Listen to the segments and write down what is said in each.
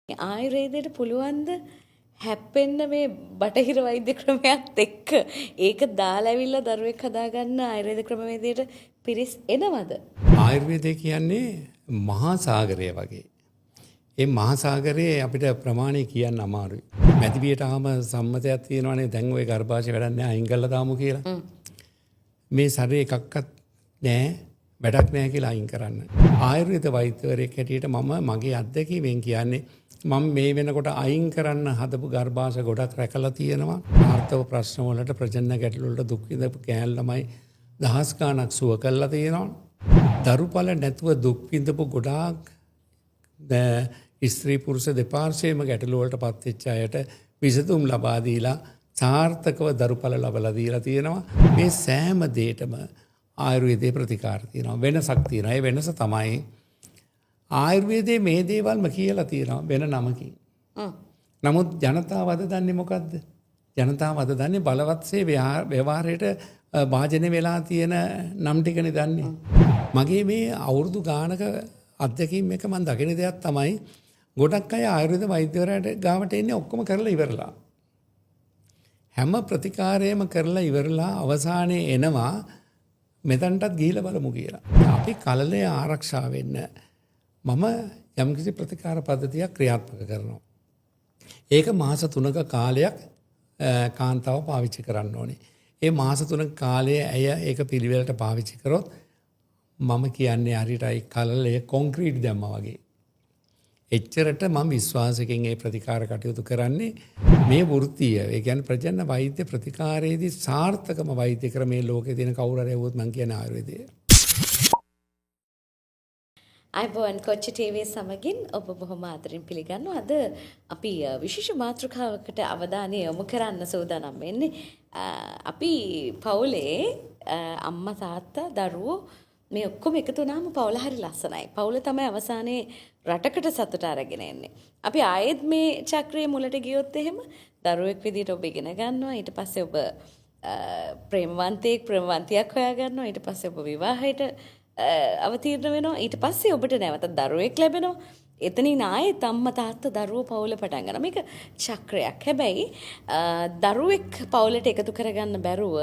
ආයුර්වේදයට පුළුවන්ද හැප්පෙන්න මේ බටහිර වෛද්‍ය ක්‍රමයක් එක්ක ඒක දාලා ඇවිල්ලා දරුවෙක් හදාගන්න ආයුර්වේද ක්‍රමවේදයට පිරිස් එනවද? ආයුර්වේදය කියන්නේ මහා සාගරය වගේ. ඒ මහා සාගරයේ අපිට ප්‍රමාණය කියන්න අමාරුයි. මැදිවියට ආම සම්මතයක් තියෙනවානේ දැන් ওই ගර්භාෂය වැඩක් නැහැ අයින් කරලා දාමු කියලා. මේ ශරීරේ එකක්වත් නැහැ වැඩක් නැහැ කියලා අයින් කරන්න. ආයුර්වේද වෛද්‍යවරයෙක් හැටියට මම මගේ අත්දැකීමෙන් කියන්නේ මම මේ වෙනකොට අයින් කරන්න හදපු ගර්භාෂ ගොඩක් රැකලා තියෙනවා. ආර්ථව ප්‍රශ්න වලට ප්‍රජනන ගැටලු වලට දුක් විඳපු කෑල් ළමයි දහස් ගණක් සුව කරලා තියෙනවා. දරුපල නැතුව දුක් විඳපු ගොඩාක් ස්ත්‍රී පුරුෂ දෙපාර්ශ්වයේම ගැටලු වලට පත් වෙච්ච අයට විසඳුම් ලබා දීලා සාර්ථකව දරුපල ලබලා දීලා තියෙනවා. මේ සෑම දෙයකම ආයුර්වේදයේ ප්‍රතිකාර තියෙනවා. වෙනසක් තියෙනවා. ඒ වෙනස තමයි ආයුර්වේදයේ මේ දේවල්ම කියලා තියෙනවා වෙන නමකින්. නමුත් ජනතාව අද දන්නේ මොකද්ද? ජනතාව අද දන්නේ බලවත්සේ ව්‍යවහාරයට වාජනය වෙලා තියෙන නම් ටිකනේ දන්නේ. මගේ මේ අවුරුදු ගානක අත්දැකීම් එක මම දකින දෙයක් තමයි ගොඩක් අය ආයුර්වේද වෛද්‍යවරයාට ගාවට එන්නේ ඔක්කොම කරලා ඉවරලා. හැම ප්‍රතිකාරයම කරලා ඉවරලා අවසානයේ එනවා මෙතනටත් ගිහිල්ලා බලමු කියලා. අපි කලලේ ආරක්ෂා වෙන්න මම යම්කිසි ප්‍රතිකාර පද්ධතියක් ක්‍රියාත්මක කරනවා. ඒක මාස 3ක කාලයක් කාන්තාව පාවිච්චි කරන්න ඕනේ. ඒ මාස 3ක කාලයේ ඇය ඒක පිළිවෙලට පාවිච්චි කරොත් මම කියන්නේ හරියටයි කලලේ කොන්ක්‍රීට් දැම්මා වගේ. එච්චරට මම විශ්වාසයෙන් ඒ ප්‍රතිකාර කටයුතු කරන්නේ මේ වෘත්තීය. ඒ කියන්නේ ප්‍රජනන වෛද්‍ය ප්‍රතිකාරයේදී සාර්ථකම වෛද්‍ය ක්‍රමයේ ලෝකේ තියෙන කවුරු හරි වුත් මම කියන්නේ ආයුර්වේදය. අයිබෝන් කොච්චි ටීවී සමගින් ඔබ බොහොම ආදරෙන් පිළිගන්නවා. අද අපි විශේෂ මාතෘකාවකට අවධානය යොමු කරන්න සූදානම් වෙන්නේ. අපි පවුලේ අම්මා තාත්තා දරුවෝ මේ ඔක්කොම එකතු වුණාම පවුල හරි ලස්සනයි. පවුල තමයි අවසානයේ රටකට සතුට අරගෙන එන්නේ. අපි ආයෙත් මේ චක්‍රයේ මුලට ගියොත් එහෙම දරුවෙක් විදිහට ඔබ ඉගෙන ගන්නවා. ඊට පස්සේ ඔබ ප්‍රේමවන්තයෙක් හොයා ගන්නවා. ඊට පස්සේ ඔබ විවාහයට අවතීර්ණ වෙනවා. ඊට පස්සේ ඔබට නැවත දරුවෙක් ලැබෙනවා. එතනින් ආයෙත් අම්මා තාත්තා දරුවෝ පවුල පටන් ගන්නවා. මේක චක්‍රයක්. හැබැයි දරුවෙක් පවුලට එකතු කරගන්න බැරුව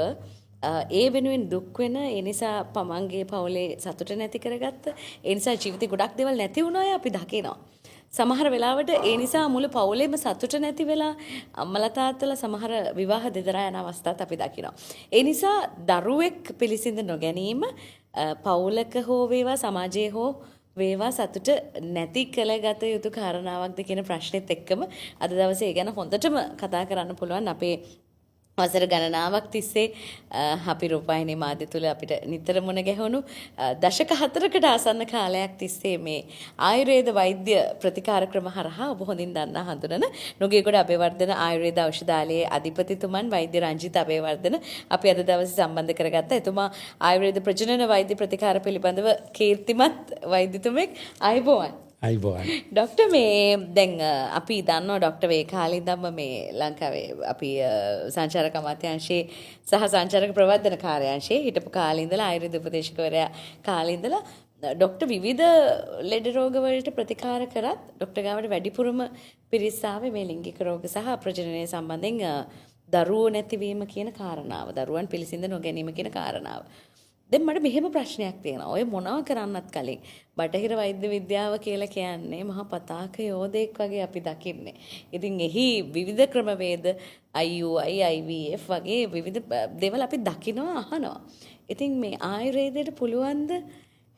ඒ වෙනුවෙන් දුක් වෙන, ඒ නිසා පමන්ගේ පවුලේ සතුට නැති කරගත්ත, ඒ නිසා ජීවිතේ ගොඩක් දේවල් නැති වුණ අය අපි දකිනවා. සමහර වෙලාවට ඒ නිසා මුළු පවුලේම සතුට නැති වෙලා අම්මලා තාත්තලා සමහර විවාහ දෙදරා යන අවස්ථාත් අපි දකිනවා. ඒ නිසා දරුවෙක් පිළිසිඳ නොගැනීම පවුලක හෝ වේවා සමාජයේ හෝ වේවා සතුට නැති කළගත යුතු කාරණාවක්ද කියන ප්‍රශ්නෙත් එක්කම අද දවසේ ඒ ගැන හොඳටම කතා කරන්න පුළුවන්. අපේ වසර ගණනාවක් තිස්සේ අපි රූපවාහිනී මාධ්‍ය තුල අපිට නිතර මුණ ගැහුණු දශක 4කට ආසන්න කාලයක් තිස්සේ මේ ආයුර්වේද වෛද්‍ය ප්‍රතිකාර ක්‍රම හරහා ඔබ හොඳින් දන්නා හඳුනන නුගේගොඩ අබේවර්ධන ආයුර්වේද ඖෂධාලයේ අධිපතිතුමන් වෛද්‍ය රංජිත අබේවර්ධන අපි අද දවසේ සම්බන්ධ කරගත්තා. එතුමා ආයුර්වේද ප්‍රජනන වෛද්‍ය ප්‍රතිකාර පිළිබඳව කීර්තිමත් වෛද්‍යතුමෙක්. අයබෝවන්. අයිබෝවන්. ඩොක්ටර් මේ දැන් අපි දන්නවා ඩොක්ටර් මේ කාලේ ඉඳන්ම මේ ලංකාවේ අපි සංචාරක අමාත්‍යාංශයේ සහ සංචාරක ප්‍රවර්ධන කාර්යාංශයේ හිටපු කාලේ ඉඳලා ආයුර්වේද උපදේශකවරයා කාලේ ඉඳලා ඩොක්ටර් විවිධ ලෙඩ රෝග වලට ප්‍රතිකාර කරත් ඩොක්ටර් ගාවට වැඩිපුරම පිරිස් ආවේ මේ ලිංගික රෝග සහ ප්‍රජනනය සම්බන්ධයෙන් දරුවෝ නැතිවීම කියන කාරණාව, දරුවන් පිළිසිඳ නොගැනීම කියන කාරණාව. දැන් මට මෙහෙම ප්‍රශ්නයක් තියෙනවා. ඔය මොනවා කරන්නත් කලින් බටහිර වෛද්‍ය විද්‍යාව කියලා කියන්නේ මහා පතාක යෝධයෙක් වගේ අපි දකින්නේ. ඉතින් එහි විවිධ ක්‍රමවේද IUI, IVF වගේ විවිධ දේවල් අපි දකිනවා අහනවා. ඉතින් මේ ආයුර්වේදයට පුළුවන්ද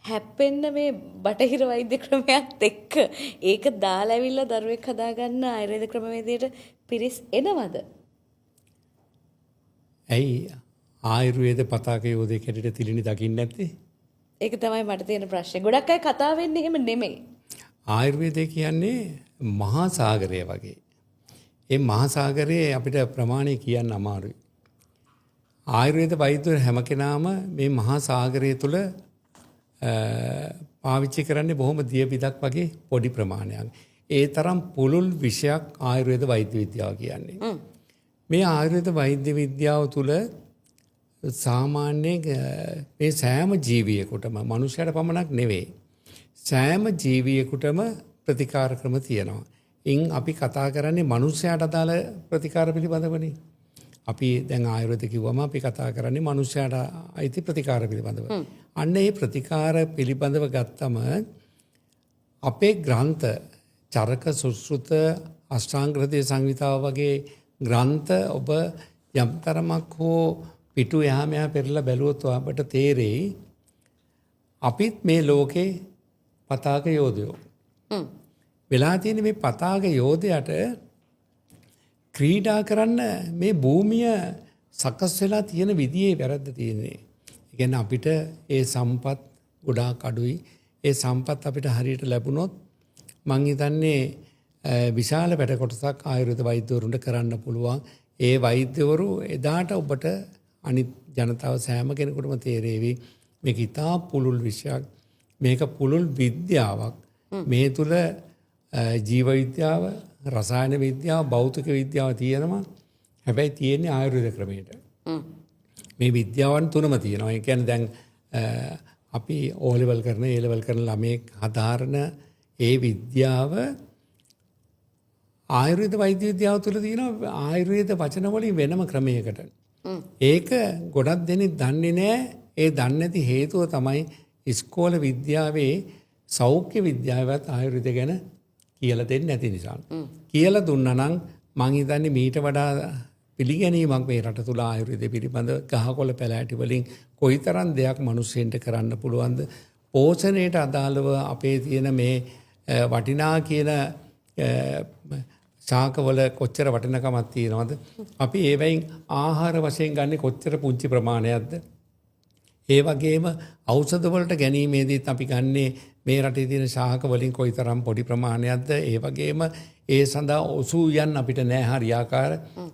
හැප්පෙන්න මේ බටහිර වෛද්‍ය ක්‍රමයක් එක්ක ඒක දාලා ඇවිල්ලා දරුවෙක් හදාගන්න ආයුර්වේද ක්‍රමවේදයට පිරිස් එනවද? ඇයි ආයුර්වේද පතාක යෝධයෙක් හැටියට තිලිනි දකින්නේ නැත්තේ? ඒක තමයි මට තියෙන ප්‍රශ්නේ. ගොඩක් අය කතා වෙන්නේ එහෙම නෙමෙයි. ආයුර්වේදය කියන්නේ මහා සාගරය වගේ. ඒ මහා සාගරයේ අපිට ප්‍රමාණය කියන්න අමාරුයි. ආයුර්වේද වෛද්‍යවරු හැම කෙනාම මේ මහා සාගරය තුල පාවිච්චි කරන්නේ බොහොම දිය බිදක් වගේ පොඩි ප්‍රමාණයක්. ඒ තරම් පුළුල් විෂයක් ආයුර්වේද වෛද්‍ය විද්‍යාව කියන්නේ. මේ ආයුර්වේද වෛද්‍ය විද්‍යාව තුල සාමාන්‍යයෙන් මේ සෑම ජීවියෙකුටම මනුෂ්‍යයට පමණක් නෙවෙයි සෑම ජීවියෙකුටම ප්‍රතිකාර ක්‍රම තියෙනවා. ඉන් අපි කතා කරන්නේ මනුස්සයාට අදාළ ප්‍රතිකාර පිළිබඳවනේ. අපි දැන් ආයුර්වේද කිව්වම අපි කතා කරන්නේ මනුස්සයාට අයිති ප්‍රතිකාර පිළිබඳව. අන්න ඒ ප්‍රතිකාර පිළිබඳව ගත්තම අපේ ග්‍රන්ථ චරක සුශ්‍රුත අෂ්ටාංග හෘදය සංහිතාව වගේ ග්‍රන්ථ ඔබ යම් තරමක් හෝ පිටු එහා මෙහා පෙරලා බැලුවොත් අපට තේරෙයි අපිත් මේ ලෝකේ පතාක යෝධයෝ. වෙලා තියෙන මේ පතාක යෝධයට ක්‍රීඩා කරන්න මේ භූමිය සකස් වෙලා තියෙන විදිහේ වැරද්ද තියෙන්නේ. ඒ කියන්නේ අපිට ඒ සම්පත් ගොඩාක් අඩුයි. ඒ සම්පත් අපිට හරියට ලැබුණොත් මං හිතන්නේ විශාල වැඩ කොටසක් ආයුර්වේද වෛද්‍යවරුන්ට කරන්න පුළුවන්. ඒ වෛද්‍යවරු එදාට ඔබට අනිත් ජනතාව සෑම කෙනෙකුටම තේරෙවි මේක ඉතා පුළුල් විෂයක්. මේක පුළුල් විද්‍යාවක්. මේ තුල ජීව විද්‍යාව, රසායන විද්‍යාව, භෞතික විද්‍යාව තියෙනවා. හැබැයි තියෙන්නේ ආයුර්වේද ක්‍රමයට. මේ විද්‍යාවන් තුනම තියෙනවා. ඒ කියන්නේ දැන් අපි O level කරන, A level කරන ළමයෙක් හදාරන ඒ විද්‍යාව ආයුර්වේද වෛද්‍ය විද්‍යාව තුළ තියෙනවා ආයුර්වේද වචන වලින් වෙනම ක්‍රමයකට. ඒක ගොඩක් දෙනෙක් දන්නේ නැහැ. ඒ දන්නේ නැති හේතුව තමයි ඉස්කෝල විද්‍යාවේ සෞඛ්‍ය විද්‍යාවත් ආයුර්වේද ගැන කියලා දෙන්නේ නැති නිසා. කියලා දුන්නා නම් මං හිතන්නේ මීට වඩා පිළිගැනීමක් මේ රට තුල ආයුර්වේද පිළිබඳ ගහකොළ පැලෑටි වලින් කොයිතරම් දෙයක් මිනිස්සුන්ට කරන්න පුළුවන්ද? පෝෂණයට අදාළව අපේ තියෙන මේ වටිනා කියන ශාකවල කොච්චර වටිනකමක් තියෙනවද? අපි ඒවයින් ආහාර වශයෙන් ගන්න කොච්චර පුංචි ප්‍රමාණයක්ද? ඒ වගේම ඖෂධ වලට ගැනීමේදීත් අපි ගන්නේ මේ රටේ තියෙන ශාක වලින් කොයිතරම් පොඩි ප්‍රමාණයක්ද? ඒ වගේම ඒ සඳහා ඔසුයන් අපිට නෑ හරියාකාර.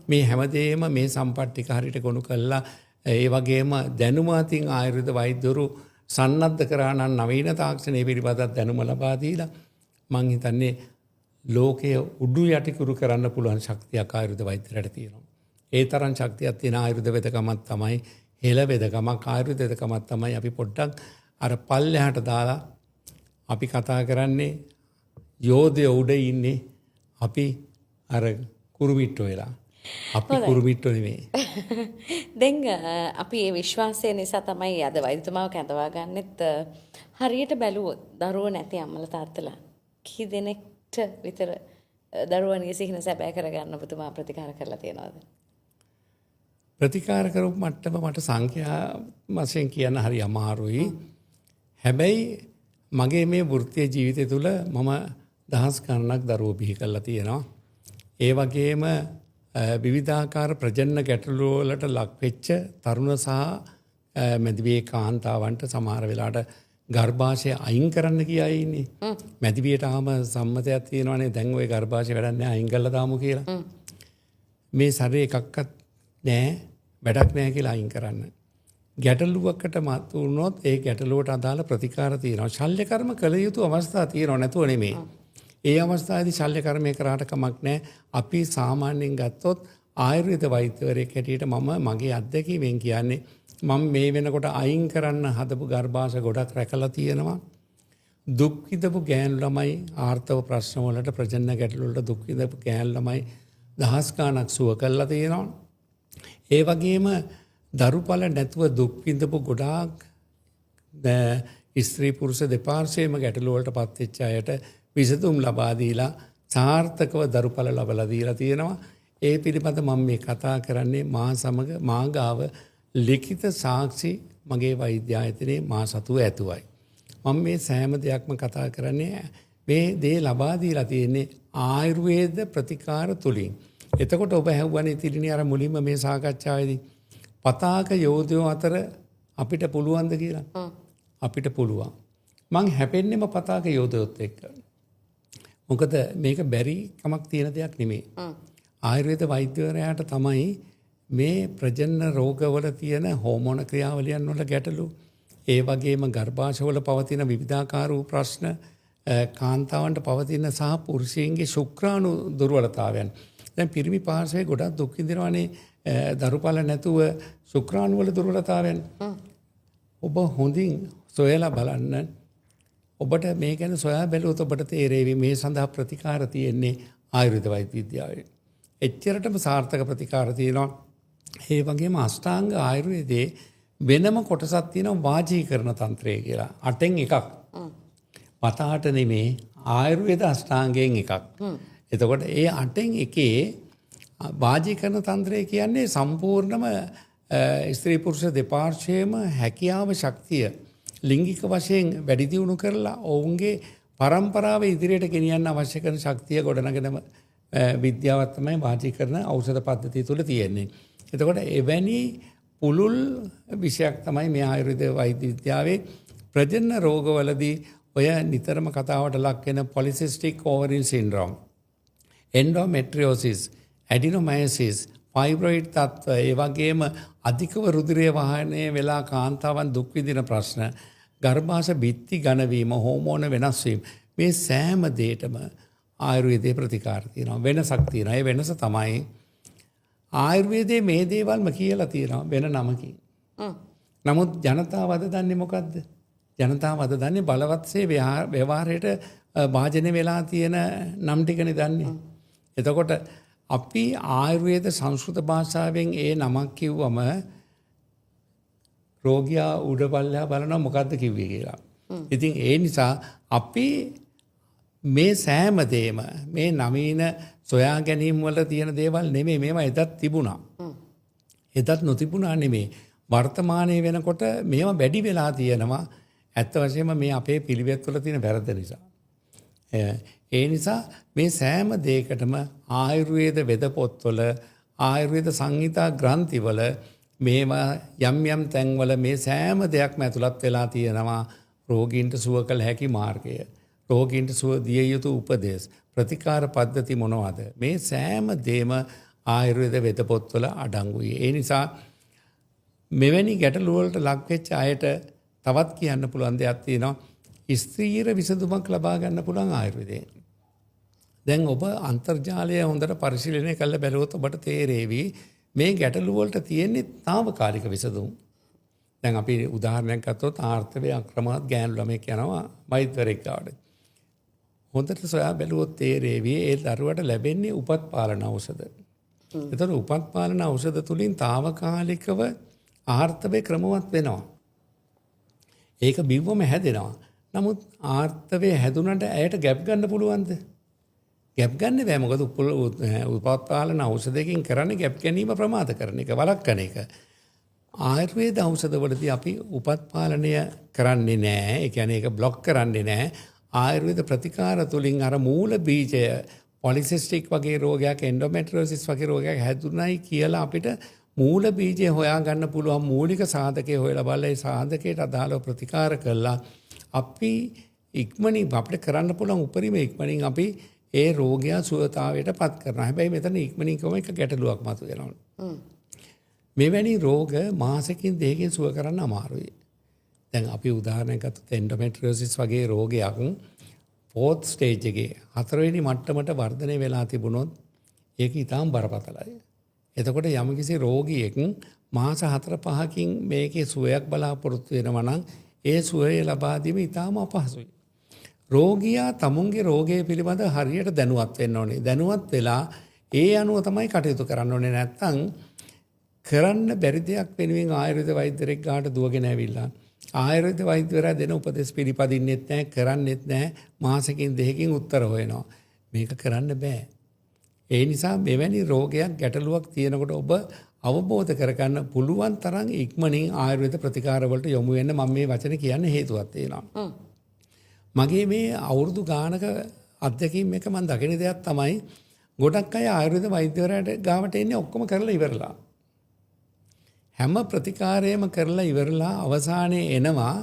මේ හැමදේම මේ සම්පත් ටික හරියට ගොනු කළා. ඒ වගේම දැනුම අතින් ආයුර්වේද වෛද්‍යවරු සන්නද්ධ කරා නම් නවීන තාක්ෂණයේ පිළිබඳව දැනුම ලබා දීලා මං හිතන්නේ ලෝකයේ උඩු යටිකුරු කරන්න පුළුවන් ශක්තියක් ආයුර්වේද වෛද්‍යරට තියෙනවා. ඒ තරම් ශක්තියක් තියෙන ආයුර්වේද වෙදකමක් තමයි හෙළ වෙදකමක් ආයුර්වේද වෙදකමක් තමයි අපි පොඩ්ඩක් අර පල්ලෙහාට දාලා අපි කතා කරන්නේ යෝධය උඩ ඉන්නේ අපි අර කුරුමිට්ටෝ වෙලා. අපි කුරුමිට්ටෝ නෙමෙයි. දැන් අපි මේ විශ්වාසය නිසා තමයි අද වෛද්‍යතුමාව කැඳවා ගන්නෙත් හරියට බැලුවොත් දරුවෝ නැති අම්මලා තාත්තලා කී දෙනෙක්ට විතර දරුවන්ගේ සිහින සැබෑ කරගන්න ඔබතුමා ප්‍රතිකාර කරලා තියෙනවද? ප්‍රතිකාර කරපු මට්ටම මට සංඛ්‍යා වශයෙන් කියන්න හරි අමාරුයි. හැබැයි මගේ මේ වෘත්තීය ජීවිතය තුළ මම දහස් ගණනක් දරුවෝ බිහි කරලා තියෙනවා. ඒ වගේම විවිධාකාර ප්‍රජනන ගැටලු වලට ලක් වෙච්ච තරුණ සහ මැදිවියේ කාන්තාවන්ට සමහර වෙලාවට ගර්භාෂය අයින් කරන්න කියයි ඉන්නේ. මැදිවියට ආම සම්මතයක් තියෙනවානේ දැන් ওই ගර්භාෂය වැඩක් නැහැ අයින් කරලා දාමු කියලා. මේ ශරීරේ එකක්වත් නැහැ වැඩක් නැහැ කියලා අයින් කරන්න. ගැටලුවකට මතු වුණොත් ඒ ගැටලුවට අදාළ ප්‍රතිකාර තියෙනවා. ශල්‍ය කර්ම කළ යුතු අවස්ථා තියෙනවා නැතුව නෙමෙයි. ඒ අවස්ථාවේදී ශල්‍ය කර්මය කරාට කමක් නැහැ. අපි සාමාන්‍යයෙන් ගත්තොත් ආයුර්වේද වෛද්‍යවරයෙක් හැටියට මම මගේ අත්දැකීමෙන් කියන්නේ මම මේ වෙනකොට අයින් කරන්න හදපු ගර්භාෂ ගොඩක් රැකලා තියෙනවා. දුක් විඳපු ගෑනු ළමයි ආර්ථව ප්‍රශ්න වලට ප්‍රජනන ගැටලු වලට දුක් විඳපු ගෑනු ළමයි දහස් ගණක් සුව කරලා තියෙනවා. ඒ වගේම දරුපල නැතුව දුක් විඳපු ගොඩාක් ස්ත්‍රී පුරුෂ දෙපාර්ශ්වයේම ගැටලු වලට පත් වෙච්ච අයට විසඳුම් ලබා දීලා සාර්ථකව දරුපල ලබලා දීලා තියෙනවා. ඒ පිළිබඳ මම මේ කතා කරන්නේ මා සමග මා ගාව ලිඛිත සාක්ෂි මගේ වෛද්‍ය ආයතනයේ මා සතුව ඇතුවයි. මම මේ සෑම දෙයක්ම කතා කරන්නේ මේ දේ ලබා දීලා තියෙන්නේ ආයුර්වේද ප්‍රතිකාර තුලින්. එතකොට ඔබ හැව්වනේ තිරිණි අර මුලින්ම මේ සාකච්ඡාවේදී පතාක යෝධයෝ අතර අපිට පුළුවන්ද කියලා? අපිට පුළුවන්. මං හැපෙන්නෙම පතාක යෝධයොත් එක්ක. මොකද මේක බැරි කමක් තියෙන දෙයක් නෙමෙයි. ආයුර්වේද වෛද්‍යවරයාට තමයි මේ ප්‍රජනන රෝගවල තියෙන හෝමෝන ක්‍රියාවලියන් වල ගැටලු, ඒ වගේම ගර්භාෂවල පවතින විවිධාකාර වූ ප්‍රශ්න, කාන්තාවන්ට පවතින සහ පුරුෂයන්ගේ ශුක්‍රාණු දුර්වලතාවයන්. දැන් පිරිමි පාර්ශවයේ ගොඩක් දුක් විඳිනවානේ දරුපල නැතුව ශුක්‍රාණු වල දුර්වලතාවයන්. ඔබ හොඳින් සොයලා බලන්න. ඔබට මේ ගැන සොයා බැලුවොත් ඔබට තේරෙවි මේ සඳහා ප්‍රතිකාර තියෙන්නේ ආයුර්වේද වෛද්‍ය විද්‍යාවේ. එච්චරටම සාර්ථක ප්‍රතිකාර තියෙනවා. ඒ වගේම අෂ්ටාංග ආයුර්වේදයේ වෙනම කොටසක් තියෙනවා වාජීකරණ තන්ත්‍රය කියලා. 8න් එකක්. 7-8 නෙමේ ආයුර්වේද අෂ්ටාංගයෙන් එකක්. එතකොට ඒ 8න් එකේ වාජීකරණ තන්ත්‍රය කියන්නේ සම්පූර්ණම ස්ත්‍රී පුරුෂ දෙපාර්ශ්වයේම හැකියාව ශක්තිය ලිංගික වශයෙන් වැඩි දියුණු කරලා ඔවුන්ගේ පරම්පරාව ඉදිරියට ගෙනියන්න අවශ්‍ය කරන ශක්තිය ගොඩනගෙන විද්‍යාවක් තමයි වාජීකරණ ඖෂධ පද්ධතිය තුළ තියෙන්නේ. එතකොට එවැනි පුළුල් විෂයක් තමයි මේ ආයුර්වේද වෛද්‍ය විද්‍යාවේ ප්‍රජනන රෝගවලදී ඔය නිතරම කතාවට ලක් වෙන polycystic ovarian syndrome, endometriosis, adenomyosis, fibroid තත්ත්ව, ඒ වගේම අධිකව රුධිරය වහනය වෙලා කාන්තාවන් දුක් විඳින ප්‍රශ්න, ගර්භාෂ බිත්ති ඝනවීම, හෝමෝන වෙනස් වීම, මේ සෑම දෙයකම ආයුර්වේදයේ ප්‍රතිකාර තියෙනවා. වෙනසක් තියෙනවා. ඒ වෙනස තමයි ආයුර්වේදයේ මේ දේවල්ම කියලා තියෙනවා වෙන නමකින්. නමුත් ජනතාව අද දන්නේ මොකද්ද? ජනතාව අද දන්නේ බලවත්සේ ව්‍යවහාරයට භාජනය වෙලා තියෙන නම් ටිකනේ දන්නේ. එතකොට අපි ආයුර්වේද සංස්කෘත භාෂාවෙන් ඒ නමක් කිව්වම රෝගියා උඩපල්ලෙහා බලනවා මොකද්ද කිව්වේ කියලා. ඉතින් ඒ නිසා අපි මේ සෑම දෙයක්ම මේ නවීන සොයා ගැනීම වල තියෙන දේවල් නෙමෙයි, මේවා එදත් තිබුණා. එදත් නොතිබුණා නෙමෙයි. වර්තමානයේ වෙනකොට මේවා වැඩි වෙලා තියෙනවා. ඇත්ත වශයෙන්ම මේ අපේ පිළිවෙත් වල තියෙන වැරද්ද නිසා. ඒ නිසා මේ සෑම දෙයකටම ආයුර්වේද වෙද පොත්වල, ආයුර්වේද සංහිතා ග්‍රන්ථිවල මේවා යම් යම් තැන්වල මේ සෑම දෙයක්ම ඇතුළත් වෙලා තියෙනවා. රෝගීන්ට සුව කළ හැකි මාර්ගය, රෝගීන්ට සුව දිය යුතු උපදෙස්, ප්‍රතිකාර පද්ධති මොනවද, මේ සෑම දේම ආයුර්වේද වෙද පොත්වල අඩංගුයි. ඒ නිසා මෙවැනි ගැටලු වලට ලක් වෙච්ච අයට තවත් කියන්න පුළුවන් දෙයක් තියෙනවා. ස්ත්‍රීර විසඳුමක් ලබා ගන්න පුළුවන් ආයුර්වේදයෙන්. දැන් ඔබ අන්තර්ජාලය හොඳට පරිශීලනය කරලා බැලුවොත් ඔබට තේරෙවි මේ ගැටලු වලට තියෙන්නේ తాවකාලික විසඳුම්. දැන් අපි උදාහරණයක් ගත්තොත් ආර්ථවයේ අක්‍රමවත් ගෑනු ළමෙක් යනවා වෛද්‍යවරයෙක් ගාවට. හොඳට සොයා බැලුවොත් තේරෙවි ඒ දරුවට ලැබෙන්නේ උපත් පාලන ඖෂධ. ඒතර උපත් පාලන ඖෂධ තුලින් తాවකාලිකව ආර්ථවය ක්‍රමවත් වෙනවා. ඒක බිව්වම හැදෙනවා. නමුත් ආර්ථවය හැදුනට ඇයට ගැප් ගන්න පුළුවන්ද? ගැප් ගන්න බෑ. මොකද උපත් පාලන ඖෂධයකින් කරන්නේ ගැප් ගැනීම ප්‍රමාද කරන එක, වළක්වන එක. ආයුර්වේද ඖෂධවලදී අපි උපත් පාලනය කරන්නේ නැහැ. ඒ කියන්නේ ඒක બ્લોක් කරන්නේ නැහැ. ආයුර්වේද ප්‍රතිකාර තුලින් අර මූල බීජය polycystic වගේ රෝගයක්, endometriosis වගේ රෝගයක් හැදුනයි කියලා අපිට මූල බීජය හොයා ගන්න පුළුවන්. මූලික සාධකයේ හොයලා බලලා ඒ සාධකයට අදාළව ප්‍රතිකාර කළා අපි ඉක්මනින් අපිට කරන්න පුළුවන් උපරිම ඉක්මනින් අපි ඒ රෝගයා සුවතාවයට පත් කරනවා. හැබැයි මෙතන ඉක්මනින් කොහොම එක ගැටලුවක් මතුවෙනවා. මෙවැනි රෝග මාසෙකින් දෙකකින් සුව කරන්න අමාරුයි. දැන් අපි උදාහරණයක් ගත්තොත් endometriosis වගේ රෝගයක් 4th stage එකේ 4වෙනි මට්ටමට වර්ධනය වෙලා තිබුණොත් ඒක ඊටාම් බරපතලයි. එතකොට යම්කිසි රෝගියෙක් මාස 4-5කින් මේකේ සුවයක් බලාපොරොත්තු වෙනවා නම් ඒ සුවය ලබා දීම ඊටාම අපහසුයි. රෝගියා තමුන්ගේ රෝගය පිළිබඳ හරියට දැනුවත් වෙන්න ඕනේ. දැනුවත් වෙලා ඒ අනුව තමයි කටයුතු කරන්න ඕනේ. නැත්තම් කරන්න බැරි දෙයක් වෙනුවෙන් ආයුර්වේද වෛද්‍යරෙක් ගාට දුවගෙන ඇවිල්ලා ආයුර්වේද වෛද්‍යවරයා දෙන උපදෙස් පිළිපදින්නෙත් නැහැ, කරන්නෙත් නැහැ. මාසෙකින් දෙකකින් උත්තර හොයනවා. මේක කරන්න බෑ. ඒ නිසා මෙවැනි රෝගයක් ගැටලුවක් තියෙනකොට ඔබ අවබෝධ කරගන්න පුළුවන් තරම් ඉක්මනින් ආයුර්වේද ප්‍රතිකාර වලට යොමු වෙන්න මම මේ වචනේ කියන්න හේතුවක් තියෙනවා. මගේ මේ අවුරුදු ගානක අත්දැකීම් එක මම දකින දෙයක් තමයි ගොඩක් අය ආයුර්වේද වෛද්‍යවරයාට ගාවට එන්නේ ඔක්කොම කරලා ඉවරලා. හැම ප්‍රතිකාරයම කරලා ඉවරලා අවසානයේ එනවා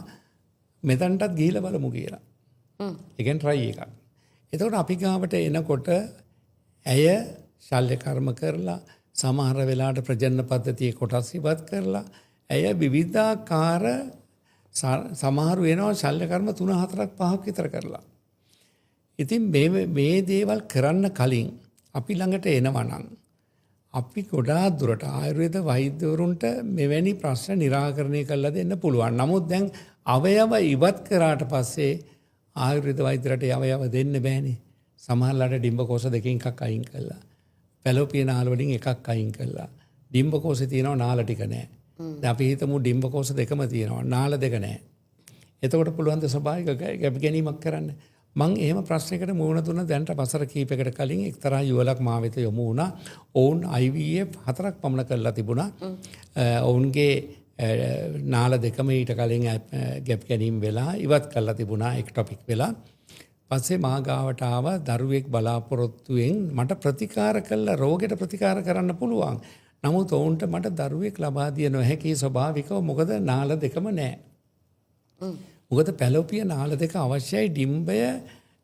මෙතනටත් ගිහිල්ලා බලමු කියලා. ඒ කියන්නේ try එකක්. එතකොට අපි ගාවට එනකොට ඇය ශල්‍ය කර්ම කරලා සමහර වෙලාවට ප්‍රජනන පද්ධතියේ කොටස් ඉවත් කරලා ඇය විවිධාකාර සමහරු වෙනවා ශල්‍ය කර්ම 3-4-5ක් විතර කරලා. ඉතින් මේ දේවල් කරන්න කලින් අපි ළඟට එනවා නම් අපි ගොඩාක් දුරට ආයුර්වේද වෛද්‍යවරුන්ට මෙවැනි ප්‍රශ්න निराකරණය කරලා දෙන්න පුළුවන්. නමුත් දැන් අවයව ඉවත් කරාට පස්සේ ආයුර්වේද වෛද්‍යරට අවයව දෙන්න බෑනේ. සමහරලාට ඩිම්බකෝෂ දෙකකින් එකක් අයින් කළා. පැලෝපිය නාල වලින් එකක් අයින් කළා. ඩිම්බකෝෂේ තියෙනවා නාල ටික නැහැ. දැන් අපි හිතමු ඩිම්බකෝෂ දෙකම තියෙනවා නාල දෙක නැහැ. එතකොට පුළුවන් ද ස්වභාවික ගැප් ගැනීමක් කරන්න. මං එහෙම ප්‍රශ්නයකට මුහුණ දුන්න දැනට වසර කිහිපයකට කලින් එක්තරා යුවලක් මා වෙත යොමු වුණා. ඔවුන් IVF 4ක් පමණ කරලා තිබුණා. ඔවුන්ගේ නාල දෙකම ඊට කලින් ගැප් ගැනීම වෙලා ඉවත් කරලා තිබුණා එක්ටොපික් වෙලා. පස්සේ මා ගාවට ආව දරුවෙක් බලාපොරොත්තුවෙන් මට ප්‍රතිකාර කළා රෝගයට ප්‍රතිකාර කරන්න පුළුවන්. නමුත් ඔවුන්ට මට දරුවෙක් ලබා දිය නොහැකි ස්වභාවිකව මොකද නාල දෙකම නැහැ. මොකද පැලෝපිය නාල දෙක අවශ්‍යයි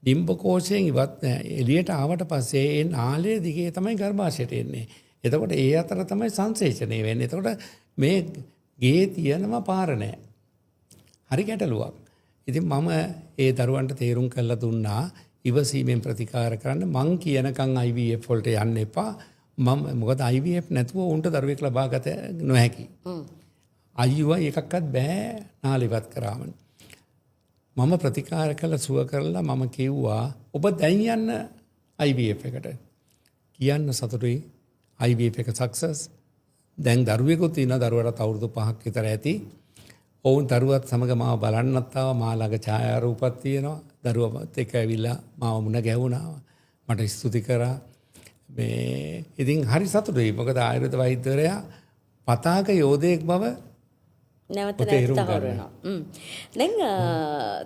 ඩිම්බකෝෂයෙන් ඉවත් එළියට ආවට පස්සේ ඒ නාලයේ දිගේ තමයි ගර්භාෂයට එන්නේ. එතකොට ඒ අතර තමයි සංසේචනය වෙන්නේ. එතකොට මේ ගේ තියෙනම පාර නැහැ. හරි ගැටලුවක්. ඉතින් මම ඒ දරුවන්ට තේරුම් කරලා දුන්නා ඉවසීමෙන් ප්‍රතිකාර කරන්න මං කියනකම් IVF වලට යන්න එපා. මොකද IVF නැතුව උන්ට දරුවෙක් ලබා ගත නොහැකි. IUI එකක්වත් බෑ නාල ඉවත් කරාම. මම ප්‍රතිකාර කළ සුව කරලා මම කිව්වා ඔබ දැන් යන්න IVF එකට. කියන්න සතුටුයි IVF එක සක්සස්. දැන් දරුවෙකුත් ඉන්න දරුවට අවුරුදු 5ක් විතර ඇති. ඔවුන් දරුවත් සමග මාව බලන්නත් ආවා. මා ළඟ ඡායාරූපක් තියෙනවා. දරුවවත් එක්ක ඇවිල්ලා මාව මුණ ගැහුණා. මට ස්තුති කරා. මේ ඉතින් හරි සතුටුයි. මොකද ආයුර්වේද වෛද්‍යවරයා පතාක යෝධයෙක් බව නැවත තහවුරු වෙනවා. දැන්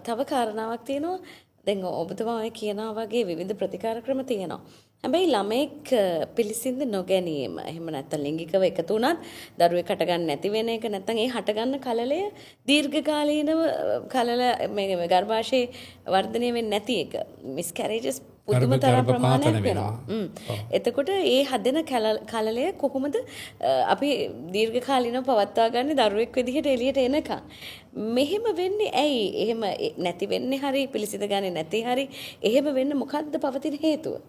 තව කාරණාවක් තියෙනවා. දැන් ඔබතුමා ඔය කියනවා වගේ විවිධ ප්‍රතිකාර ක්‍රම තියෙනවා. හැබැයි ළමෙක් පිළිසිඳ නොගැනීම එහෙම නැත්නම් ලිංගිකව එකතු වුණත් දරුවෙක් හටගන්න නැති වෙන එක නැත්නම් ඒ හටගන්න කලලය දීර්ඝකාලීනව කලල මේ ගර්භාෂයේ වර්ධනය වෙන්නේ නැති එක මිස්කැරේජස් පුදුම තරම් ප්‍රමාණයක් වෙනවා. එතකොට ඒ හදෙන කලලය කොහොමද අපි දීර්ඝකාලීනව පවත්වා ගන්න දරුවෙක් විදිහට එළියට එනකම් මෙහෙම වෙන්නේ ඇයි? එහෙම නැති වෙන්නේ හරි පිළිසිඳ ගන්නේ නැති හරි එහෙම වෙන්න මොකද්ද පවතින හේතුව?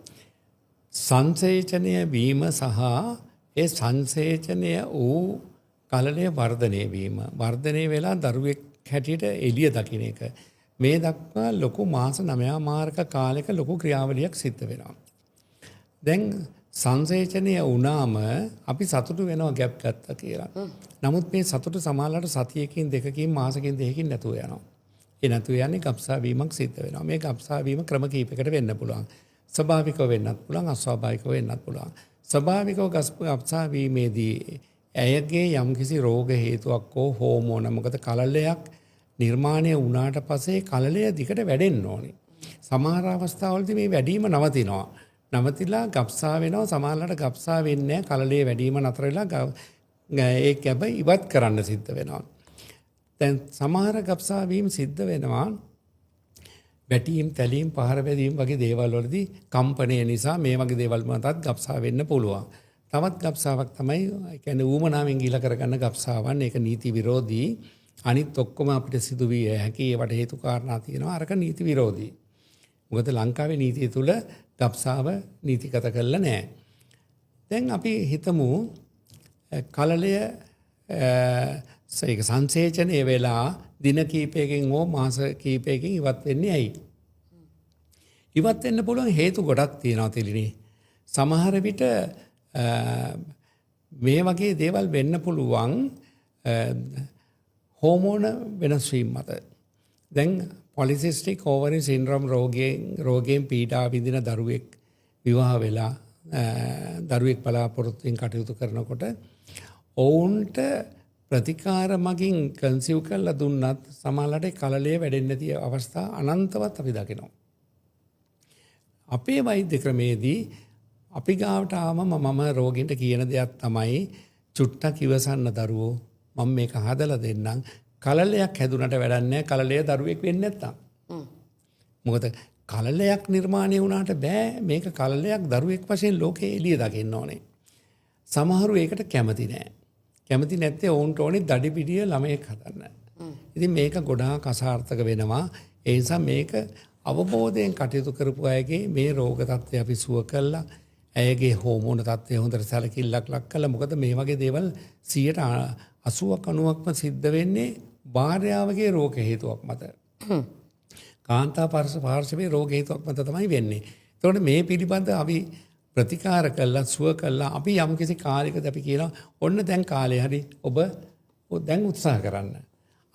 සංසේචනය වීම සහ ඒ සංසේචනය වූ කලලය වර්ධනය වීම වර්ධනය වෙලා දරුවෙක් හැටියට එළිය දකින්න එක මේ දක්වා ලොකු මාස 9 මාර්ක කාලයක ලොකු ක්‍රියාවලියක් සිද්ධ වෙනවා. දැන් සංසේචනය වුණාම අපි සතුටු වෙනවා ගැප් ගත්තා කියලා. නමුත් මේ සතුට සමානලට සතියකින් දෙකකින් මාසකින් දෙකකින් නැතුව යනවා. ඒ නැතුව යන්නේ ගබ්සා වීමක් සිද්ධ වෙනවා. මේ ගබ්සා වීම ක්‍රම කීපයකට වෙන්න පුළුවන්. ස්වභාවිකව වෙන්නත් පුළුවන් අස්වාභාවිකව වෙන්නත් පුළුවන්. ස්වභාවිකව ගබ්සා වීමේදී ඇයගේ යම්කිසි රෝග හේතුවක් හෝ හෝමෝන මොකද කලලයක් නිර්මාණය වුණාට පස්සේ කලලය දිකට වැඩෙන්න ඕනේ. සමහර අවස්ථාවලදී මේ වැඩිම නවතිනවා. නවතිලා ගබ්සා වෙනවා. සමහරවිට ගබ්සා වෙන්නේ නැහැ. කලලයේ වැඩිම නතර වෙලා ඒ කැබ ඉවත් කරන්න සිද්ධ වෙනවා. දැන් සමහර ගබ්සා වීම සිද්ධ වෙනවා වැටීම් තැලීම් පහර වැදීම් වගේ දේවල් වලදී කම්පණය නිසා මේ වගේ දේවල් මතත් ගබ්සා වෙන්න පුළුවන්. තවත් ගබ්සාවක් තමයි ඒ කියන්නේ ඌමනාවෙන් ගිල කරගන්න ගබ්සාවන්. ඒක නීති විරෝධී. අනිත් ඔක්කොම අපිට සිදු විය හැකි ඒවට හේතු කාරණා තියෙනවා. අරක නීති විරෝධී. මොකද ලංකාවේ නීතිය තුල ගබ්සාව නීතිගත කරලා නැහැ. දැන් අපි හිතමු කලලය ඒක සංසේචනය වෙලා දින කීපයකින් හෝ මාස කීපයකින් ඉවත් වෙන්නේ ඇයි? ඉවත් වෙන්න පුළුවන් හේතු ගොඩක් තියෙනවා තිලිනේ. සමහර විට මේ වගේ දේවල් වෙන්න පුළුවන් හෝමෝන වෙනස් වීම මත. දැන් පොලිසිස්ටික් ඕවරි සින්ඩ්‍රෝම් රෝගයෙන් පීඩා විඳින දරුවෙක් විවාහ වෙලා දරුවෙක් බලාපොරොත්තුෙන් කටයුතු කරනකොට ඔවුන්ට ප්‍රතිකාර මගින් කන්සිව් කරලා දුන්නත් සමහරවිට කලලය වැඩෙන්නේ නැති අවස්ථා අනන්තවත් අපි දකිනවා. අපේ වෛද්‍ය ක්‍රමේදී අපි ගාවට ආවම මම රෝගීන්ට කියන දෙයක් තමයි චුට්ටක් ඉවසන්න දරුවෝ මම මේක හදලා දෙන්නම්. කලලයක් හැදුනට වැඩක් නැහැ. කලලය දරුවෙක් වෙන්නේ නැත්තම්. මොකද කලලයක් නිර්මාණය වුණාට බෑ මේක කලලයක් දරුවෙක් වශයෙන් ලෝකේ එළිය දකින්න ඕනේ. සමහරු ඒකට කැමති නෑ. කැමති නැත්තේ ඔවුන්ට ඕනේ දඩිපිඩිය ළමයෙක් හදන්න. ඉතින් මේක ගොඩාක් අසාර්ථක වෙනවා. ඒ නිසා මේක අවබෝධයෙන් කටයුතු කරපු අයගේ මේ රෝග තත්ත්වය අපි සුව කළා. ඇයගේ හෝමෝන තත්ත්වය හොඳට සැලකිල්ලක් ලක් කළා. මොකද මේ වගේ දේවල් 80ක් 90ක්ම සිද්ධ වෙන්නේ භාර්යාවගේ රෝග හේතුවක් මත. කාන්තා පාර්ශවයේ රෝග හේතුවක් මත තමයි වෙන්නේ. එතකොට මේ පිළිබඳ අපි ප්‍රතිකාර කළා සුව කළා අපි යම් කිසි කාලයකදී අපි කියනවා ඔන්න දැන් කාලේ හරි ඔබ දැන් උත්සාහ කරන්න.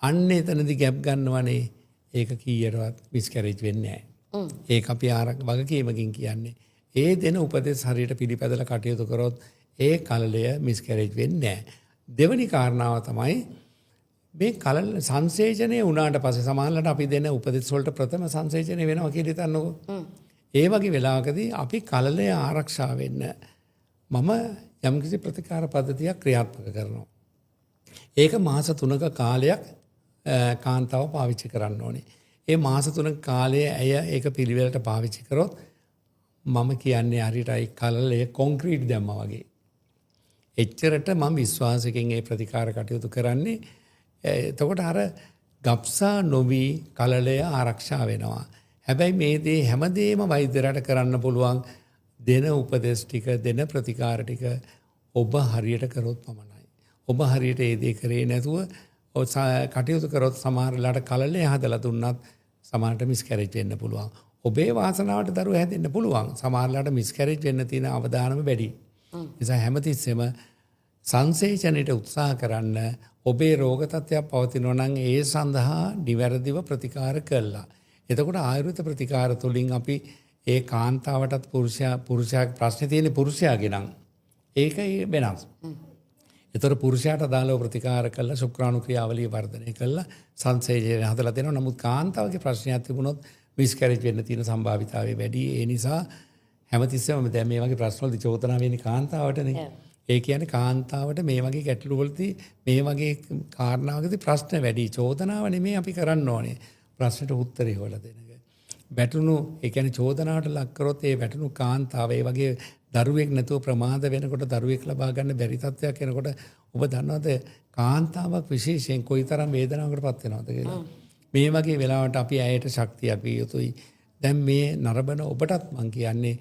අන්න එතනදී ගැප් ගන්නවනේ ඒක කීයටවත් මිස්කැරේජ් වෙන්නේ නැහැ. ඒක අපි වගකීමකින් කියන්නේ. ඒ දෙන උපදෙස් හරියට පිළිපැදලා කටයුතු කරොත් ඒ කලලය මිස්කැරේජ් වෙන්නේ නැහැ. දෙවැනි කාරණාව තමයි මේ කලල සංසේචනය වුණාට පස්සේ සමහරවිට අපි දෙන උපදෙස් වලට ප්‍රථම සංසේචනය වෙනවා කියලා හිතන්නකෝ. ඒ වගේ වෙලාවකදී අපි කලලය ආරක්ෂා වෙන්න මම යම්කිසි ප්‍රතිකාර පද්ධතියක් ක්‍රියාත්මක කරනවා. ඒක මාස 3ක කාලයක් කාන්තාව පාවිච්චි කරන්න ඕනේ. ඒ මාස 3ක කාලයේ ඇය ඒක පිළිවෙලට පාවිච්චි කරොත් මම කියන්නේ හරියටයි කලලය කොන්ක්‍රීට් දැම්මා වගේ. එච්චරට මම විශ්වාසයෙන් ඒ ප්‍රතිකාර කටයුතු කරන්නේ. එතකොට අර ගබ්සා නොවි කලලය ආරක්ෂා වෙනවා. හැබැයි මේ දේ හැමදේම වෛද්‍යරට කරන්න පුළුවන් දෙන උපදෙස් ටික දෙන ප්‍රතිකාර ටික ඔබ හරියට කරොත් පමණයි. ඔබ හරියට ඒ දේ කරේ නැතුව කටයුතු කරොත් සමහර වෙලාවට කලලය හදලා දුන්නත් සමහරට මිස්කැරේජ් වෙන්න පුළුවන්. ඔබේ වාසනාවට දරුවෝ හැදෙන්න පුළුවන්. සමහර වෙලාවට මිස්කැරේජ් වෙන්න තියෙන අවදානම වැඩි. නිසා හැමතිස්සෙම සංසේචනයට උත්සාහ කරන්න ඔබේ රෝග තත්ත්වයක් පවතිනවා නම් ඒ සඳහා නිවැරදිව ප්‍රතිකාර කළා. එතකොට ආයුර්වේද ප්‍රතිකාර තුලින් අපි ඒ කාන්තාවටත් පුරුෂයා ප්‍රශ්නේ තියෙන්නේ පුරුෂයාගේ නම් ඒක වෙනස්. ඒතර පුරුෂයාට අදාළව ප්‍රතිකාර කළා ශුක්‍රාණු ක්‍රියාවලිය වර්ධනය කළා සංසේචනය හදලා දෙනවා. නමුත් කාන්තාවගේ ප්‍රශ්නයක් තිබුණොත් මිස්කැරේජ් වෙන්න තියෙන සම්භාවිතාවය වැඩි. ඒ නිසා හැමතිස්සෙම දැන් මේ වගේ ප්‍රශ්නවලදී චෝදනා වෙන්නේ කාන්තාවටනේ. ඒ කියන්නේ කාන්තාවට මේ වගේ ගැටලු වලදී මේ වගේ කාරණාවකදී ප්‍රශ්න වැඩි. චෝදනාව නෙමෙයි අපි කරන්න ඕනේ. ප්‍රශ්නට උත්තරේ හොයලා දෙන එක. වැටුණු ඒ කියන්නේ චෝදනාවට ලක් කරොත් ඒ වැටුණු කාන්තාව ඒ වගේ දරුවෙක් නැතුව ප්‍රමාද වෙනකොට දරුවෙක් ලබා ගන්න බැරි තත්ත්වයක් එනකොට ඔබ දන්නවද කාන්තාවක් විශේෂයෙන් කොයිතරම් වේදනාවකටපත් වෙනවද කියලා. මේ වගේ වෙලාවට අපි ඇයට ශක්තියක් විය යුතුයි. දැන් මේ නරඹන ඔබටත් මම කියන්නේ